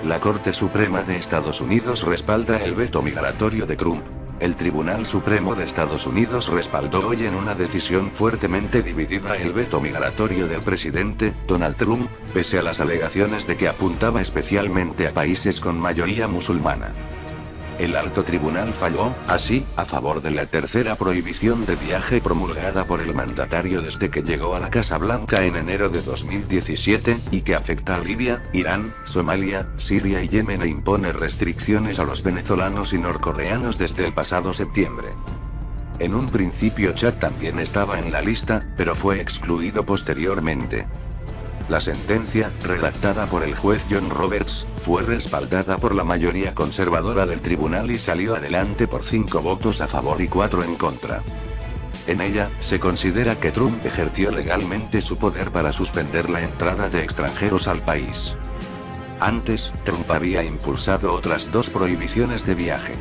La Corte Suprema de Estados Unidos respalda el veto migratorio de Trump. El Tribunal Supremo de Estados Unidos respaldó hoy en una decisión fuertemente dividida el veto migratorio del presidente, Donald Trump, pese a las alegaciones de que apuntaba especialmente a países con mayoría musulmana. El alto tribunal falló, así, a favor de la tercera prohibición de viaje promulgada por el mandatario desde que llegó a la Casa Blanca en enero de 2017, y que afecta a Libia, Irán, Somalia, Siria y Yemen e impone restricciones a los venezolanos y norcoreanos desde el pasado septiembre. En un principio Chad también estaba en la lista, pero fue excluido posteriormente. La sentencia, redactada por el juez John Roberts, fue respaldada por la mayoría conservadora del tribunal y salió adelante por 5 votos a favor y 4 en contra. En ella, se considera que Trump ejerció legalmente su poder para suspender la entrada de extranjeros al país. Antes, Trump había impulsado otras 2 prohibiciones de viaje.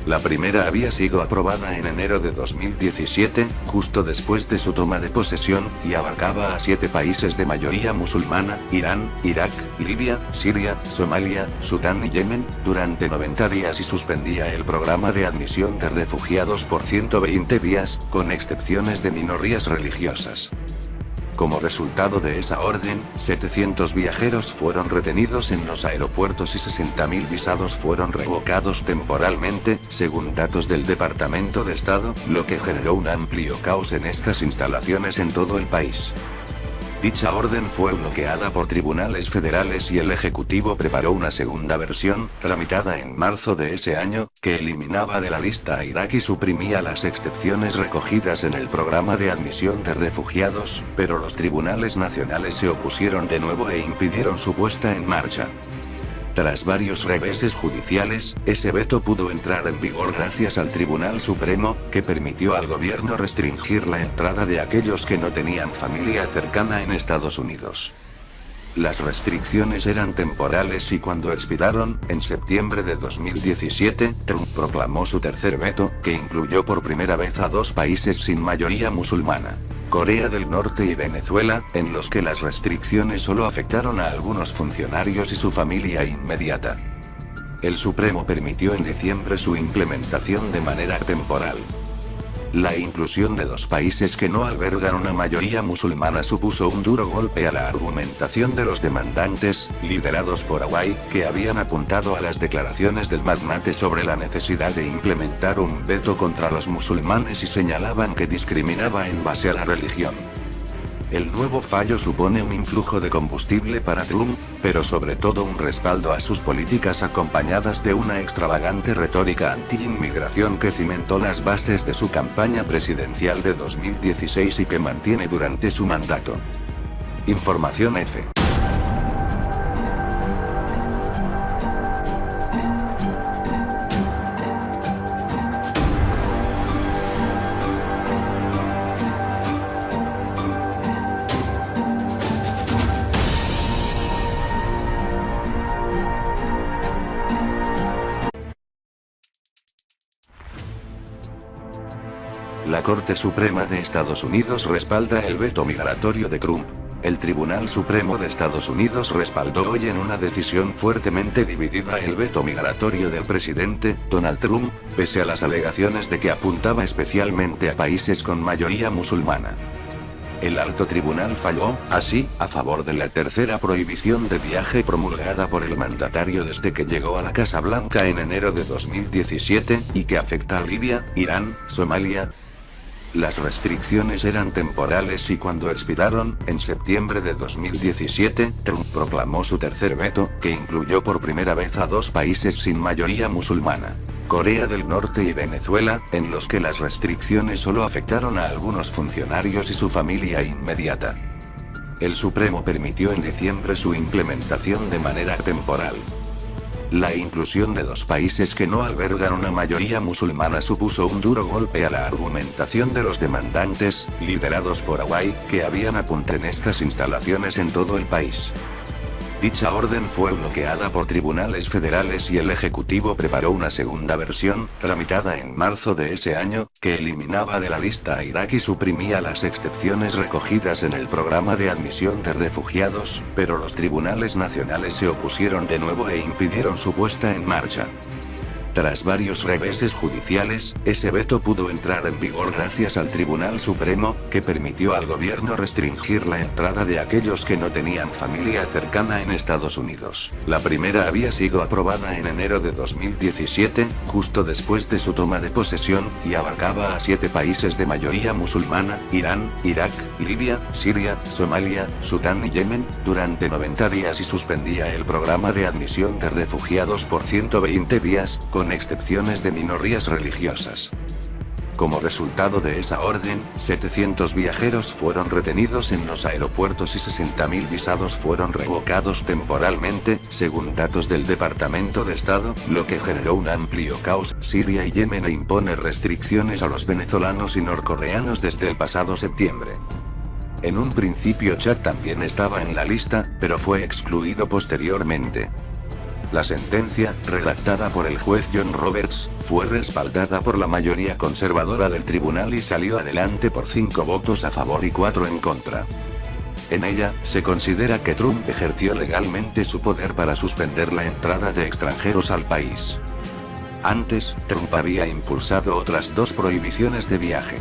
La primera había sido aprobada en enero de 2017, justo después de su toma de posesión, y abarcaba a 7 países de mayoría musulmana: Irán, Irak, Libia, Siria, Somalia, Sudán y Yemen, durante 90 días y suspendía el programa de admisión de refugiados por 120 días, con excepciones de minorías religiosas. Como resultado de esa orden, 700 viajeros fueron retenidos en los aeropuertos y 60.000 visados fueron revocados temporalmente, según datos del Departamento de Estado, lo que generó un amplio caos en estas instalaciones en todo el país. Dicha orden fue bloqueada por tribunales federales y el Ejecutivo preparó una segunda versión, tramitada en marzo de ese año, que eliminaba de la lista a Irak y suprimía las excepciones recogidas en el programa de admisión de refugiados, pero los tribunales nacionales se opusieron de nuevo e impidieron su puesta en marcha. Tras varios reveses judiciales, ese veto pudo entrar en vigor gracias al Tribunal Supremo, que permitió al gobierno restringir la entrada de aquellos que no tenían familia cercana en Estados Unidos. Las restricciones eran temporales y cuando expiraron, en septiembre de 2017, Trump proclamó su tercer veto, que incluyó por primera vez a 2 países sin mayoría musulmana: Corea del Norte y Venezuela, en los que las restricciones solo afectaron a algunos funcionarios y su familia inmediata. El Supremo permitió en diciembre su implementación de manera temporal. La inclusión de 2 países que no albergan una mayoría musulmana supuso un duro golpe a la argumentación de los demandantes, liderados por Hawaii, que habían apuntado a las declaraciones del magnate sobre la necesidad de implementar un veto contra los musulmanes y señalaban que discriminaba en base a la religión. El nuevo fallo supone un influjo de combustible para Trump, pero sobre todo un respaldo a sus políticas acompañadas de una extravagante retórica anti-inmigración que cimentó las bases de su campaña presidencial de 2016 y que mantiene durante su mandato. Información F. La Corte Suprema de Estados Unidos respalda el veto migratorio de Trump. El Tribunal Supremo de Estados Unidos respaldó hoy en una decisión fuertemente dividida el veto migratorio del presidente, Donald Trump, pese a las alegaciones de que apuntaba especialmente a países con mayoría musulmana. El alto tribunal falló, así, a favor de la tercera prohibición de viaje promulgada por el mandatario desde que llegó a la Casa Blanca en enero de 2017, y que afecta a Libia, Irán, Somalia. Las restricciones eran temporales y cuando expiraron, en septiembre de 2017, Trump proclamó su tercer veto, que incluyó por primera vez a 2 países sin mayoría musulmana: Corea del Norte y Venezuela, en los que las restricciones solo afectaron a algunos funcionarios y su familia inmediata. El Supremo permitió en diciembre su implementación de manera temporal. La inclusión de 2 países que no albergan una mayoría musulmana supuso un duro golpe a la argumentación de los demandantes, liderados por Hawaii, que habían apuntado en estas instalaciones en todo el país. Dicha orden fue bloqueada por tribunales federales y el Ejecutivo preparó una segunda versión, tramitada en marzo de ese año, que eliminaba de la lista a Irak y suprimía las excepciones recogidas en el programa de admisión de refugiados, pero los tribunales nacionales se opusieron de nuevo e impidieron su puesta en marcha. Tras varios reveses judiciales, ese veto pudo entrar en vigor gracias al Tribunal Supremo, que permitió al gobierno restringir la entrada de aquellos que no tenían familia cercana en Estados Unidos. La primera había sido aprobada en enero de 2017, justo después de su toma de posesión, y abarcaba a 7 países de mayoría musulmana: Irán, Irak, Libia, Siria, Somalia, Sudán y Yemen, durante 90 días y suspendía el programa de admisión de refugiados por 120 días, con excepciones de minorías religiosas. Como resultado de esa orden, 700 viajeros fueron retenidos en los aeropuertos y 60.000 visados fueron revocados temporalmente, según datos del Departamento de Estado, lo que generó un amplio caos. Siria y Yemen impone restricciones a los venezolanos y norcoreanos desde el pasado septiembre. En un principio Chad también estaba en la lista, pero fue excluido posteriormente. La sentencia, redactada por el juez John Roberts, fue respaldada por la mayoría conservadora del tribunal y salió adelante por 5 votos a favor y 4 en contra. En ella, se considera que Trump ejerció legalmente su poder para suspender la entrada de extranjeros al país. Antes, Trump había impulsado otras 2 prohibiciones de viaje.